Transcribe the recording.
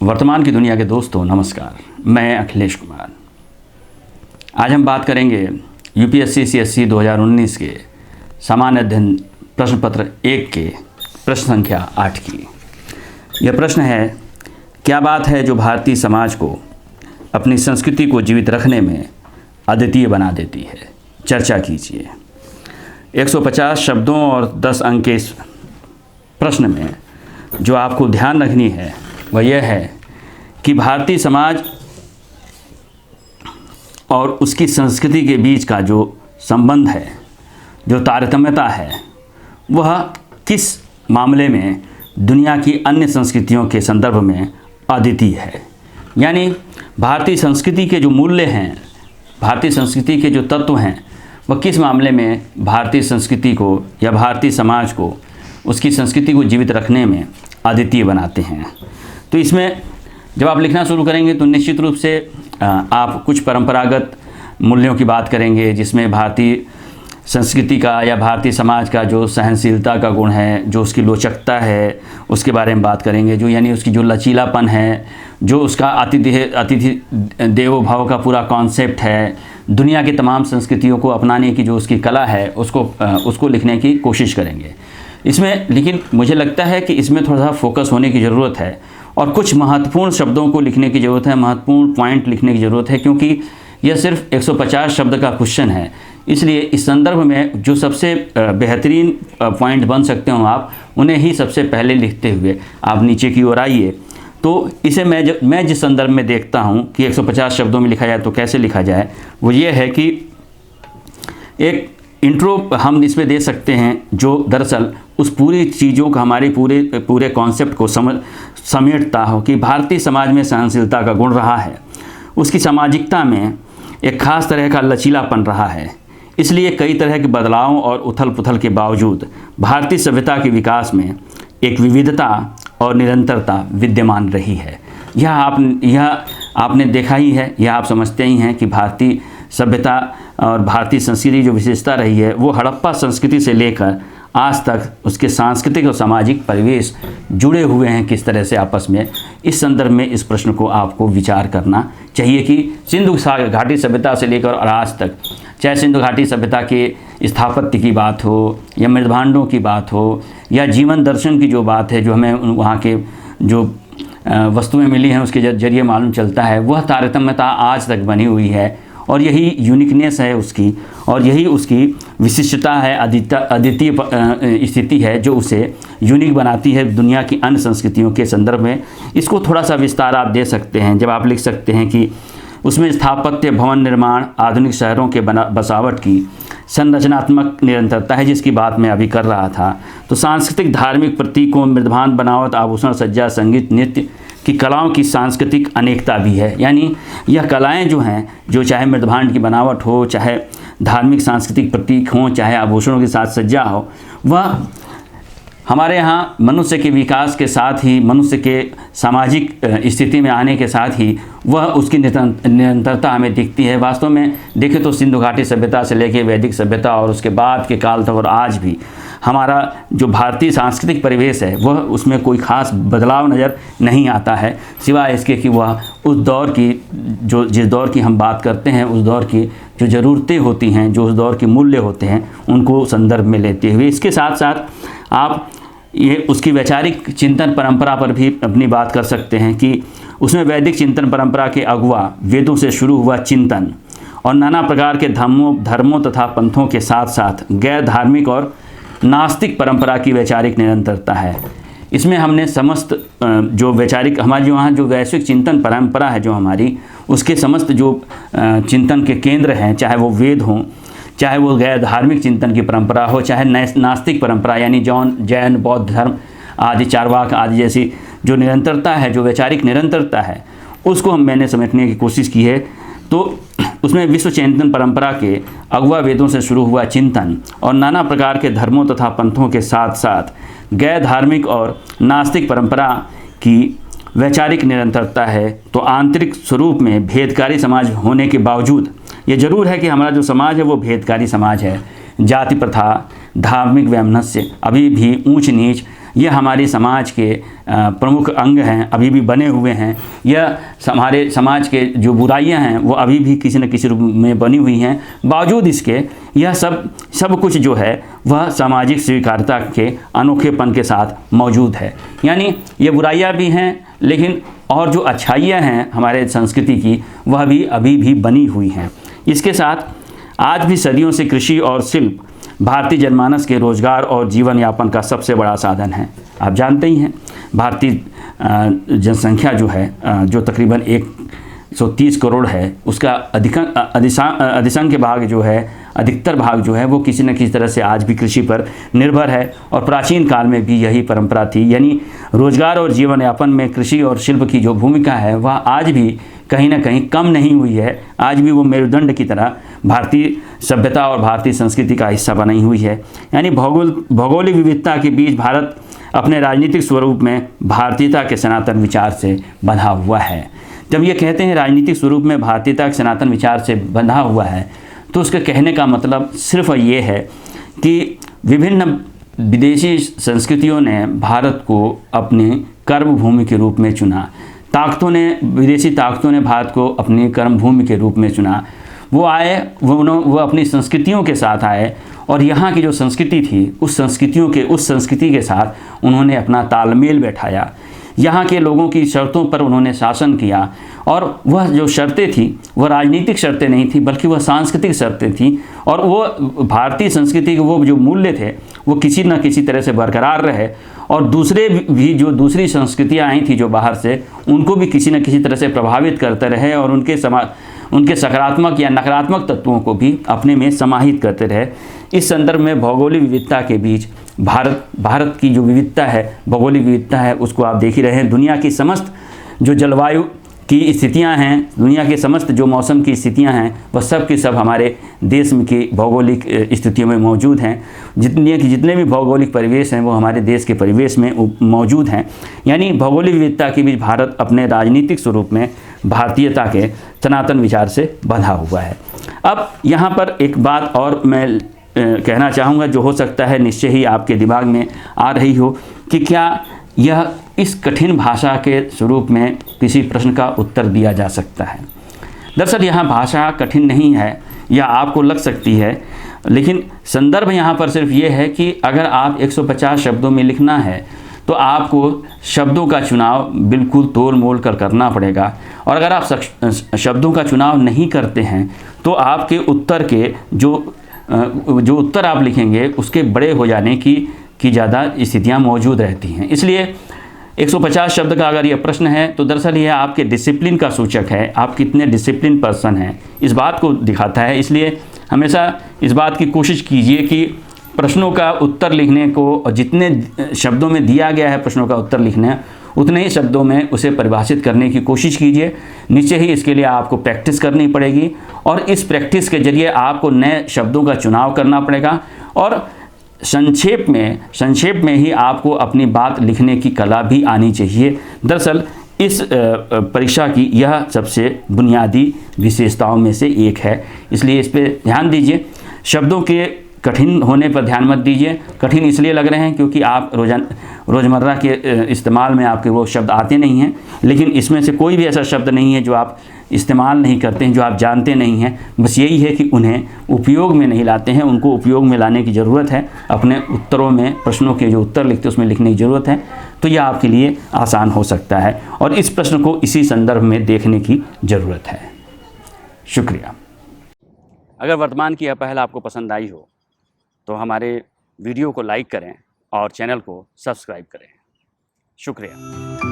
वर्तमान की दुनिया के दोस्तों नमस्कार, मैं अखिलेश कुमार। आज हम बात करेंगे यूपीएससी सीएससी 2019 के सामान्य अध्ययन प्रश्न पत्र 1 के प्रश्न संख्या 8 की। यह प्रश्न है, क्या बात है जो भारतीय समाज को अपनी संस्कृति को जीवित रखने में अद्वितीय बना देती है? चर्चा कीजिए। 150 शब्दों और 10 अंक के इस प्रश्न में जो आपको ध्यान रखनी है वह यह है कि भारतीय समाज और उसकी संस्कृति के बीच का जो संबंध है, जो तारतम्यता है, वह किस मामले में दुनिया की अन्य संस्कृतियों के संदर्भ में अद्वितीय है। यानी भारतीय संस्कृति के जो मूल्य हैं, भारतीय संस्कृति के जो तत्व हैं, वह किस मामले में भारतीय संस्कृति को या भारतीय समाज को, उसकी संस्कृति को जीवित रखने में अद्वितीय बनाते हैं। तो इसमें जब आप लिखना शुरू करेंगे तो निश्चित रूप से आप कुछ परंपरागत मूल्यों की बात करेंगे, जिसमें भारतीय संस्कृति का या भारतीय समाज का जो सहनशीलता का गुण है, जो उसकी लोचकता है, उसके बारे में बात करेंगे। जो यानी उसकी जो लचीलापन है, जो उसका अतिथि देवो भव का पूरा कॉन्सेप्ट है, दुनिया की तमाम संस्कृतियों को अपनाने की जो उसकी कला है, उसको लिखने की कोशिश करेंगे इसमें। लेकिन मुझे लगता है कि इसमें थोड़ा सा फोकस होने की ज़रूरत है और कुछ महत्वपूर्ण शब्दों को लिखने की ज़रूरत है, महत्वपूर्ण पॉइंट लिखने की ज़रूरत है, क्योंकि यह सिर्फ 150 शब्द का क्वेश्चन है। इसलिए इस संदर्भ में जो सबसे बेहतरीन पॉइंट बन सकते हो आप, उन्हें ही सबसे पहले लिखते हुए आप नीचे की ओर आइए। तो इसे मैं जिस संदर्भ में देखता हूँ कि 150 शब्दों में लिखा जाए तो कैसे लिखा जाए, वो ये है कि एक इंट्रो हम इसमें दे सकते हैं जो दरअसल उस पूरी चीज़ों का, हमारे पूरे कॉन्सेप्ट को समेटता हो कि भारतीय समाज में सहनशीलता का गुण रहा है, उसकी सामाजिकता में एक खास तरह का लचीलापन रहा है। इसलिए कई तरह के बदलावों और उथल पुथल के बावजूद भारतीय सभ्यता के विकास में एक विविधता और निरंतरता विद्यमान रही है। यह आपने देखा ही है, यह आप समझते ही हैं कि भारतीय सभ्यता और भारतीय संस्कृति जो विशेषता रही है, वो हड़प्पा संस्कृति से लेकर आज तक उसके सांस्कृतिक और सामाजिक परिवेश जुड़े हुए हैं किस तरह से आपस में। इस संदर्भ में इस प्रश्न को आपको विचार करना चाहिए कि सिंधु घाटी सभ्यता से लेकर और आज तक, चाहे सिंधु घाटी सभ्यता के स्थापत्य की बात हो या मृदभांडों की बात हो या जीवन दर्शन की जो बात है, जो हमें वहाँ के जो वस्तुएं मिली हैं उसके जरिए मालूम चलता है, वह तारतम्यता आज तक बनी हुई है। और यही यूनिकनेस है उसकी, और यही उसकी विशिष्टता है, अद्वितीय स्थिति है जो उसे यूनिक बनाती है दुनिया की अन्य संस्कृतियों के संदर्भ में। इसको थोड़ा सा विस्तार आप दे सकते हैं जब आप लिख सकते हैं कि उसमें स्थापत्य, भवन निर्माण, आधुनिक शहरों के बसावट की संरचनात्मक निरंतरता है, जिसकी बात मैं अभी कर रहा था। तो सांस्कृतिक धार्मिक प्रतीकों, मृदभांड बनावट, आभूषण, सज्जा, संगीत, नृत्य की कलाओं की सांस्कृतिक अनेकता भी है। यानी यह कलाएं जो हैं, जो चाहे मृदभांड की बनावट हो, चाहे धार्मिक सांस्कृतिक प्रतीक हों, चाहे आभूषणों के साथ सज्जा हो, वह हमारे यहाँ मनुष्य के विकास के साथ ही, मनुष्य के सामाजिक स्थिति में आने के साथ ही वह उसकी निरंतरता हमें दिखती है। वास्तव में देखें तो सिंधु घाटी सभ्यता से लेकर वैदिक सभ्यता और उसके बाद के काल तक और आज भी हमारा जो भारतीय सांस्कृतिक परिवेश है, वह उसमें कोई ख़ास बदलाव नज़र नहीं आता है, सिवाय इसके कि वह उस दौर की जिस दौर की हम बात करते हैं, उस दौर की जो ज़रूरतें होती हैं, जो उस दौर के मूल्य होते हैं, उनको संदर्भ में लेते हुए इसके साथ साथ आप ये उसकी वैचारिक चिंतन परंपरा पर भी अपनी बात कर सकते हैं कि उसमें वैदिक चिंतन परंपरा के अगुआ वेदों से शुरू हुआ चिंतन और नाना प्रकार के धर्मों तथा पंथों के साथ साथ गैर धार्मिक और नास्तिक परंपरा की वैचारिक निरंतरता है। इसमें हमने समस्त जो वैचारिक, हमारी जो वहाँ जो वैश्विक चिंतन परंपरा है जो हमारी, उसके समस्त जो चिंतन के केंद्र हैं, चाहे वो वेद हों, चाहे वो गैर धार्मिक चिंतन की परंपरा हो, चाहे नास्तिक परंपरा यानी जैन, बौद्ध धर्म आदि, चारवाक आदि जैसी जो निरंतरता है, जो वैचारिक निरंतरता है, उसको मैंने समेटने की कोशिश की है। तो उसमें विश्व चिंतन परंपरा के अगुआ वेदों से शुरू हुआ चिंतन और नाना प्रकार के धर्मों तथा पंथों के साथ साथ गैर धार्मिक और नास्तिक परंपरा की वैचारिक निरंतरता है। तो आंतरिक स्वरूप में भेदकारी समाज होने के बावजूद ये जरूर है कि हमारा जो समाज है वो भेदकारी समाज है, जाति प्रथा, धार्मिक वैमनस्य, अभी भी ऊंच नीच, ये हमारे समाज के प्रमुख अंग हैं, अभी भी बने हुए हैं। यह हमारे समाज के जो बुराइयां हैं वो अभी भी किसी न किसी रूप में बनी हुई हैं। बावजूद इसके यह सब कुछ जो है वह सामाजिक स्वीकार्यता के अनोखेपन के साथ मौजूद है। यानी ये बुराइयां भी हैं, लेकिन और जो अच्छाइयाँ हैं हमारे संस्कृति की वह भी अभी भी बनी हुई हैं। इसके साथ आज भी सदियों से कृषि और शिल्प भारतीय जनमानस के रोजगार और जीवन यापन का सबसे बड़ा साधन है। आप जानते ही हैं भारतीय जनसंख्या जो है जो तकरीबन 130 करोड़ है, उसका अधिसंख्य भाग जो है, अधिकतर भाग जो है वो किसी न किसी तरह से आज भी कृषि पर निर्भर है। और प्राचीन काल में भी यही परंपरा थी। यानी रोजगार और जीवन यापन में कृषि और शिल्प की जो भूमिका है वह आज भी कहीं ना कहीं कम नहीं हुई है। आज भी वो मेरुदंड की तरह भारतीय सभ्यता और भारतीय संस्कृति का हिस्सा बनी हुई है। यानी भौगोलिक विविधता के बीच भारत अपने राजनीतिक स्वरूप में भारतीयता के सनातन विचार से बंधा हुआ है। जब ये कहते हैं राजनीतिक स्वरूप में भारतीयता के सनातन विचार से बंधा हुआ है, तो उसके कहने का मतलब सिर्फ ये है कि विभिन्न विदेशी संस्कृतियों ने भारत को अपनी कर्मभूमि के रूप में चुना। विदेशी ताकतों ने भारत को अपनी कर्मभूमि के रूप में चुना। वो आए, वो अपनी संस्कृतियों के साथ आए और यहाँ की जो संस्कृति थी उस संस्कृति के साथ उन्होंने अपना तालमेल बैठाया। यहाँ के लोगों की शर्तों पर उन्होंने शासन किया और वह जो शर्तें थी वह राजनीतिक शर्तें नहीं थी, बल्कि वह सांस्कृतिक शर्तें थीं। और वो भारतीय संस्कृति के वो जो मूल्य थे वो किसी न किसी तरह से बरकरार रहे और दूसरे भी जो दूसरी संस्कृतियाँ आई थी जो बाहर से, उनको भी किसी न किसी तरह से प्रभावित करते रहे और उनके सकारात्मक या नकारात्मक तत्वों को भी अपने में समाहित करते रहे। इस संदर्भ में भौगोलिक विविधता के बीच भारत की जो विविधता है, भौगोलिक विविधता है, उसको आप देख ही रहे हैं। दुनिया की समस्त जो जलवायु की स्थितियां हैं, दुनिया के समस्त जो मौसम की स्थितियां हैं, वह सब की सब हमारे देश की भौगोलिक स्थितियों में मौजूद हैं। जितने भी भौगोलिक परिवेश हैं वो हमारे देश के परिवेश में मौजूद हैं। यानी भौगोलिक विविधता के बीच भारत अपने राजनीतिक स्वरूप में भारतीयता के सनातन विचार से बंधा हुआ है। अब यहाँ पर एक बात और मैं कहना चाहूँगा जो हो सकता है निश्चय ही आपके दिमाग में आ रही हो कि क्या यह इस कठिन भाषा के स्वरूप में किसी प्रश्न का उत्तर दिया जा सकता है। दरअसल यहाँ भाषा कठिन नहीं है, या आपको लग सकती है, लेकिन संदर्भ यहाँ पर सिर्फ ये है कि अगर आप 150 शब्दों में लिखना है तो आपको शब्दों का चुनाव बिल्कुल तोल मोल कर करना पड़ेगा। और अगर आप शब्दों का चुनाव नहीं करते हैं तो आपके उत्तर के जो उत्तर आप लिखेंगे उसके बड़े हो जाने की ज़्यादा स्थितियाँ मौजूद रहती हैं। इसलिए 150 शब्द का अगर यह प्रश्न है तो दरअसल यह आपके डिसिप्लिन का सूचक है, आप कितने डिसिप्लिन पर्सन हैं इस बात को दिखाता है। इसलिए हमेशा इस बात की कोशिश कीजिए कि प्रश्नों का उत्तर लिखने को जितने शब्दों में दिया गया है प्रश्नों का उत्तर लिखने, उतने ही शब्दों में उसे परिभाषित करने की कोशिश कीजिए। निश्चय ही इसके लिए आपको प्रैक्टिस करनी पड़ेगी और इस प्रैक्टिस के जरिए आपको नए शब्दों का चुनाव करना पड़ेगा और संक्षेप में ही आपको अपनी बात लिखने की कला भी आनी चाहिए। दरअसल इस परीक्षा की यह सबसे बुनियादी विशेषताओं में से एक है, इसलिए इस पर ध्यान दीजिए। शब्दों के कठिन होने पर ध्यान मत दीजिए। कठिन इसलिए लग रहे हैं क्योंकि आप रोज़मर्रा के इस्तेमाल में आपके वो शब्द आते नहीं हैं, लेकिन इसमें से कोई भी ऐसा शब्द नहीं है जो आप इस्तेमाल नहीं करते हैं, जो आप जानते नहीं हैं। बस यही है कि उन्हें उपयोग में नहीं लाते हैं, उनको उपयोग में लाने की ज़रूरत है। अपने उत्तरों में, प्रश्नों के जो उत्तर लिखते हैं उसमें लिखने की ज़रूरत है, तो यह आपके लिए आसान हो सकता है और इस प्रश्न को इसी संदर्भ में देखने की ज़रूरत है। शुक्रिया। अगर वर्तमान की यह पहल आपको पसंद आई हो तो हमारे वीडियो को लाइक करें और चैनल को सब्सक्राइब करें। शुक्रिया।